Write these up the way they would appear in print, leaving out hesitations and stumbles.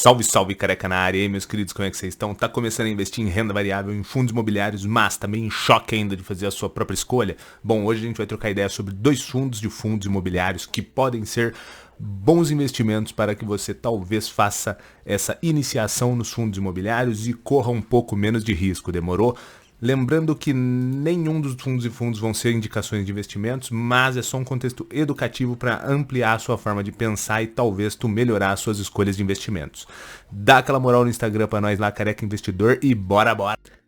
Salve, salve, careca na área, e aí, meus queridos, como é que vocês estão? Tá começando a investir em renda variável, em fundos imobiliários, mas também em choque ainda de fazer a sua própria escolha? Bom, hoje a gente vai trocar ideia sobre dois fundos de fundos imobiliários que podem ser bons investimentos para que você talvez faça essa iniciação nos fundos imobiliários e corra um pouco menos de risco, demorou? Lembrando que nenhum dos fundos vão ser indicações de investimentos, mas é só um contexto educativo para ampliar a sua forma de pensar e talvez tu melhorar as suas escolhas de investimentos. Dá aquela moral no Instagram para nós lá, Careca Investidor, e bora!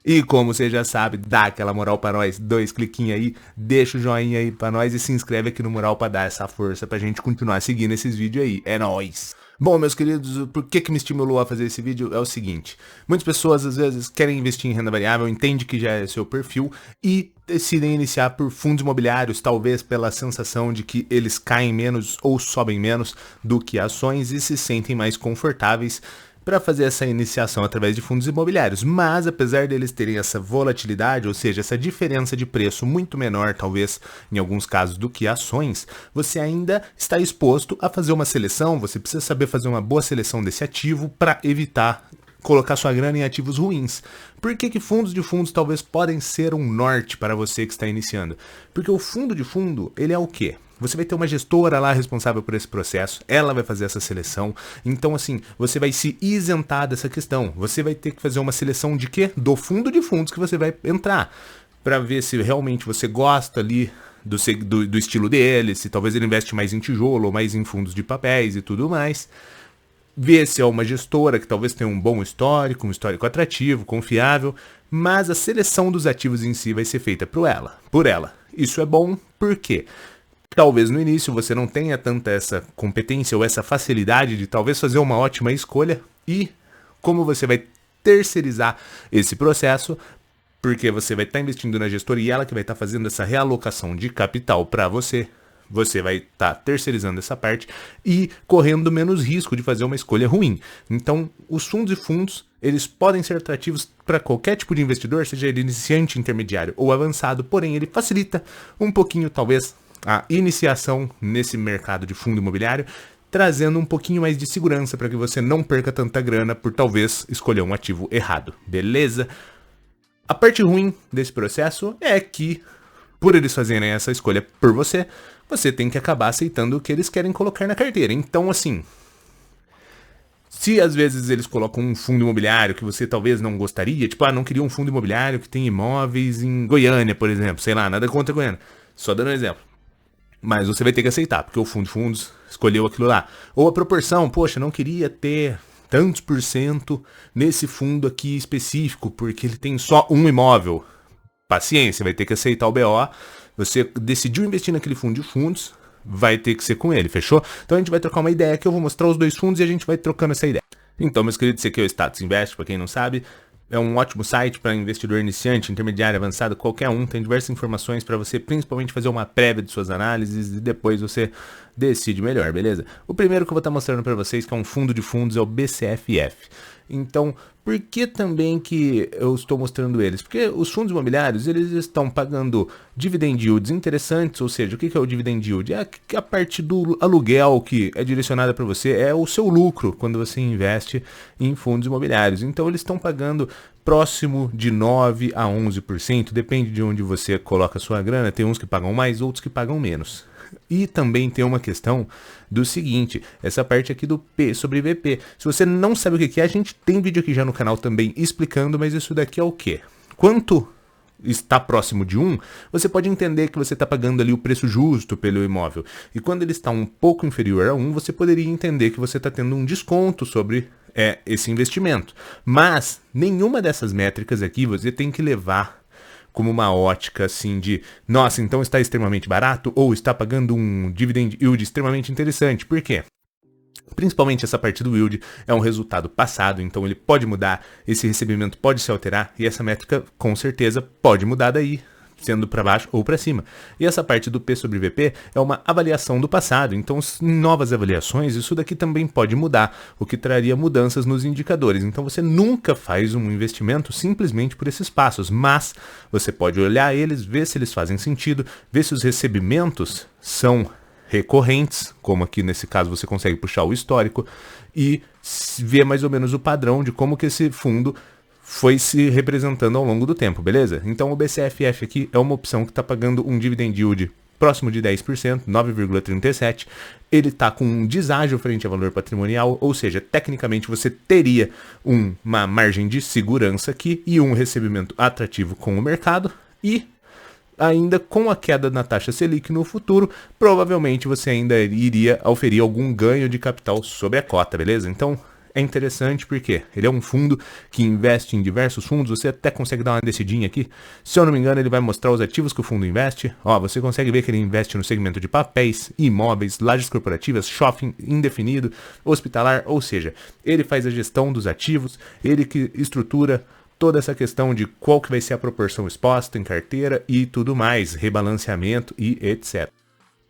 E como você já sabe, dá aquela moral para nós, 2 cliquinhos aí, deixa o joinha aí para nós e se inscreve aqui no Mural para dar essa força pra gente continuar seguindo esses vídeos aí. É nóis! Bom, meus queridos, por que me estimulou a fazer esse vídeo é o seguinte: muitas pessoas às vezes querem investir em renda variável, entendem que já é seu perfil e decidem iniciar por fundos imobiliários, talvez pela sensação de que eles caem menos ou sobem menos do que ações e se sentem mais confortáveis para fazer essa iniciação através de fundos imobiliários. Mas apesar deles terem essa volatilidade, ou seja, essa diferença de preço muito menor, talvez em alguns casos, do que ações, você ainda está exposto a fazer uma seleção. Você precisa saber fazer uma boa seleção desse ativo para evitar colocar sua grana em ativos ruins. Por que fundos de fundos talvez podem ser um norte para você que está iniciando? Porque o fundo de fundo, ele é o quê? Você vai ter uma gestora lá responsável por esse processo, ela vai fazer essa seleção, então assim, você vai se isentar dessa questão. Você vai ter que fazer uma seleção de quê? Do fundo de fundos que você vai entrar, para ver se realmente você gosta ali do estilo dele, se talvez ele investe mais em tijolo ou mais em fundos de papéis e tudo mais. Ver se é uma gestora que talvez tenha um bom histórico, um histórico atrativo, confiável, mas a seleção dos ativos em si vai ser feita por ela. Isso é bom por quê? Talvez no início você não tenha tanta essa competência ou essa facilidade de talvez fazer uma ótima escolha, e como você vai terceirizar esse processo, porque você vai estar investindo na gestora e ela que vai estar fazendo essa realocação de capital para você vai estar terceirizando essa parte e correndo menos risco de fazer uma escolha ruim. Então, os fundos e fundos, eles podem ser atrativos para qualquer tipo de investidor, seja ele iniciante, intermediário ou avançado, porém ele facilita um pouquinho, talvez, a iniciação nesse mercado de fundo imobiliário, trazendo um pouquinho mais de segurança para que você não perca tanta grana por talvez escolher um ativo errado, beleza? A parte ruim desse processo é que, por eles fazerem essa escolha por você, você tem que acabar aceitando o que eles querem colocar na carteira. Então, assim, se às vezes eles colocam um fundo imobiliário que você talvez não gostaria, tipo, não queria um fundo imobiliário que tem imóveis em Goiânia, por exemplo, sei lá, nada contra Goiânia, só dando um exemplo. Mas você vai ter que aceitar, porque o fundo de fundos escolheu aquilo lá. Ou a proporção, poxa, não queria ter tantos % nesse fundo aqui específico, porque ele tem só um imóvel. Paciência, vai ter que aceitar o BO. Você decidiu investir naquele fundo de fundos, vai ter que ser com ele, fechou? Então a gente vai trocar uma ideia aqui, eu vou mostrar os dois fundos e a gente vai trocando essa ideia. Então, meus queridos, esse aqui é o Status Invest, para quem não sabe. É um ótimo site para investidor iniciante, intermediário, avançado, qualquer um. Tem diversas informações para você, principalmente fazer uma prévia de suas análises e depois você decide melhor, beleza? O primeiro que eu vou estar mostrando para vocês, que é um fundo de fundos, é o BCFF. Então, por que também que eu estou mostrando eles? Porque os fundos imobiliários, eles estão pagando dividend yields interessantes, ou seja, o que é o dividend yield? É a parte do aluguel que é direcionada para você, é o seu lucro quando você investe em fundos imobiliários. Então, eles estão pagando próximo de 9 a 11%, depende de onde você coloca a sua grana, tem uns que pagam mais, outros que pagam menos. E também tem uma questão do seguinte, essa parte aqui do P sobre VP. Se você não sabe o que é, a gente tem vídeo aqui já no canal também explicando, mas isso daqui é o quê? Quanto está próximo de 1, você pode entender que você está pagando ali o preço justo pelo imóvel. E quando ele está um pouco inferior a 1, você poderia entender que você está tendo um desconto sobre esse investimento. Mas nenhuma dessas métricas aqui você tem que levar como uma ótica assim de, nossa, então está extremamente barato ou está pagando um dividend yield extremamente interessante. Por quê? Principalmente essa parte do yield é um resultado passado, então ele pode mudar, esse recebimento pode se alterar e essa métrica com certeza pode mudar daí, sendo para baixo ou para cima. E essa parte do P sobre VP é uma avaliação do passado, então em novas avaliações isso daqui também pode mudar, o que traria mudanças nos indicadores. Então você nunca faz um investimento simplesmente por esses passos, mas você pode olhar eles, ver se eles fazem sentido, ver se os recebimentos são recorrentes, como aqui nesse caso você consegue puxar o histórico e ver mais ou menos o padrão de como que esse fundo foi se representando ao longo do tempo, beleza? Então o BCFF aqui é uma opção que está pagando um dividend yield próximo de 10%, 9,37%. Ele está com um deságio frente a valor patrimonial, ou seja, tecnicamente você teria uma margem de segurança aqui e um recebimento atrativo com o mercado e ainda com a queda na taxa Selic no futuro, provavelmente você ainda iria oferir algum ganho de capital sobre a cota, beleza? Então é interessante porque ele é um fundo que investe em diversos fundos, você até consegue dar uma descidinha aqui. Se eu não me engano, ele vai mostrar os ativos que o fundo investe. Ó, você consegue ver que ele investe no segmento de papéis, imóveis, lajes corporativas, shopping indefinido, hospitalar, ou seja, ele faz a gestão dos ativos, ele que estrutura toda essa questão de qual que vai ser a proporção exposta em carteira e tudo mais, rebalanceamento e etc.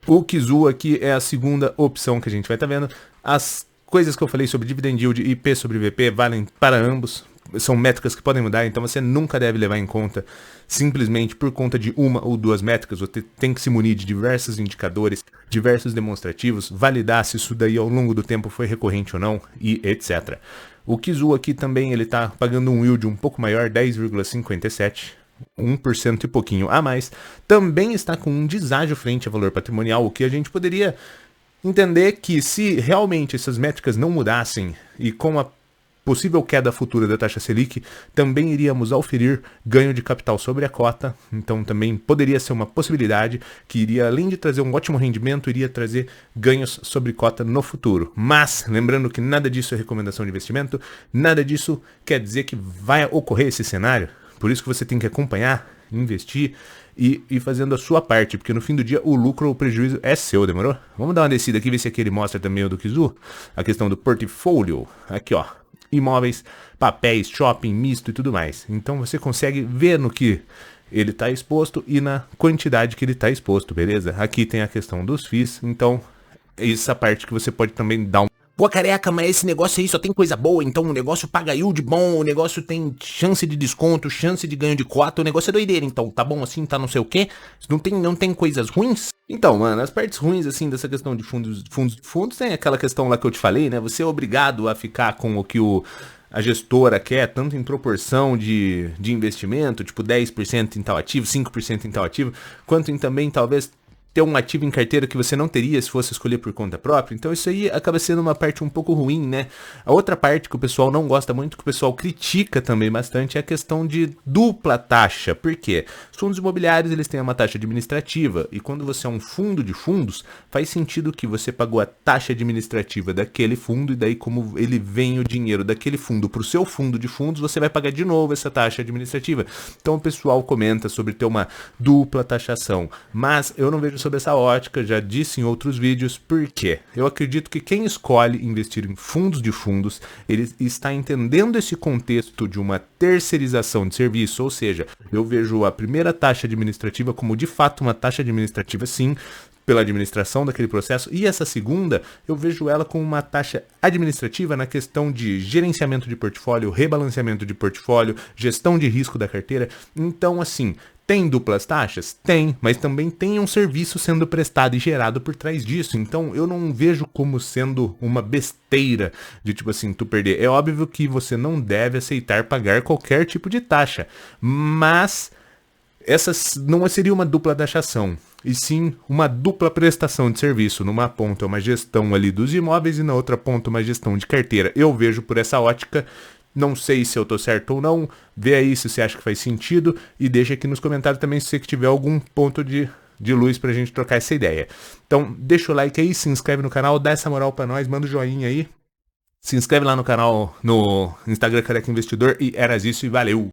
O Kizu aqui é a segunda opção que a gente vai estar vendo. As coisas que eu falei sobre dividend yield e P sobre VP valem para ambos. São métricas que podem mudar, então você nunca deve levar em conta simplesmente por conta de uma ou duas métricas. Você tem que se munir de diversos indicadores, diversos demonstrativos, validar se isso daí ao longo do tempo foi recorrente ou não e etc. O Kizu aqui também ele está pagando um yield um pouco maior, 10,57%. 1% e pouquinho a mais. Também está com um deságio frente a valor patrimonial, o que a gente poderia entender que se realmente essas métricas não mudassem e com a possível queda futura da taxa Selic, também iríamos oferir ganho de capital sobre a cota, então também poderia ser uma possibilidade que iria, além de trazer um ótimo rendimento, iria trazer ganhos sobre cota no futuro. Mas, lembrando que nada disso é recomendação de investimento, nada disso quer dizer que vai ocorrer esse cenário, por isso que você tem que acompanhar, investir e ir fazendo a sua parte, porque no fim do dia o lucro ou o prejuízo é seu, demorou? Vamos dar uma descida aqui, ver se aqui ele mostra também o do Kizu, a questão do portfólio, aqui ó, imóveis, papéis, shopping, misto e tudo mais. Então você consegue ver no que ele está exposto e na quantidade que ele está exposto, beleza? Aqui tem a questão dos FIIs, então essa parte que você pode também dar um... Pô, careca, mas esse negócio aí só tem coisa boa, então o negócio paga yield bom, o negócio tem chance de desconto, chance de ganho de cota, o negócio é doideira, então tá bom assim, tá não sei o quê, não tem coisas ruins? Então, mano, as partes ruins, assim, dessa questão de fundos, tem aquela questão lá que eu te falei, né? Você é obrigado a ficar com o que a gestora quer, tanto em proporção de investimento, tipo 10% em tal ativo, 5% em tal ativo, quanto em também, talvez, ter um ativo em carteira que você não teria se fosse escolher por conta própria. Então isso aí acaba sendo uma parte um pouco ruim, né? A outra parte que o pessoal não gosta muito, que o pessoal critica também bastante, é a questão de dupla taxa. Por quê? Os fundos imobiliários, eles têm uma taxa administrativa, e quando você é um fundo de fundos, faz sentido que você pagou a taxa administrativa daquele fundo, e daí como ele vem o dinheiro daquele fundo para o seu fundo de fundos, você vai pagar de novo essa taxa administrativa. Então o pessoal comenta sobre ter uma dupla taxação, mas eu não vejo sobre essa ótica, já disse em outros vídeos, porque eu acredito que quem escolhe investir em fundos de fundos, ele está entendendo esse contexto de uma terceirização de serviço, ou seja, eu vejo a primeira taxa administrativa como de fato uma taxa administrativa sim, pela administração daquele processo, e essa segunda, eu vejo ela como uma taxa administrativa na questão de gerenciamento de portfólio, rebalanceamento de portfólio, gestão de risco da carteira. Então, assim, tem duplas taxas? Tem, mas também tem um serviço sendo prestado e gerado por trás disso. Então eu não vejo como sendo uma besteira de tipo assim, tu perder. É óbvio que você não deve aceitar pagar qualquer tipo de taxa, mas essa não seria uma dupla taxação, e sim uma dupla prestação de serviço. Numa ponta uma gestão ali dos imóveis e na outra ponta uma gestão de carteira. Eu vejo por essa ótica. Não sei se eu tô certo ou não, vê aí se você acha que faz sentido e deixa aqui nos comentários também se você tiver algum ponto de luz pra gente trocar essa ideia. Então deixa o like aí, se inscreve no canal, dá essa moral pra nós, manda um joinha aí, se inscreve lá no canal, no Instagram Careca Investidor e era isso e valeu!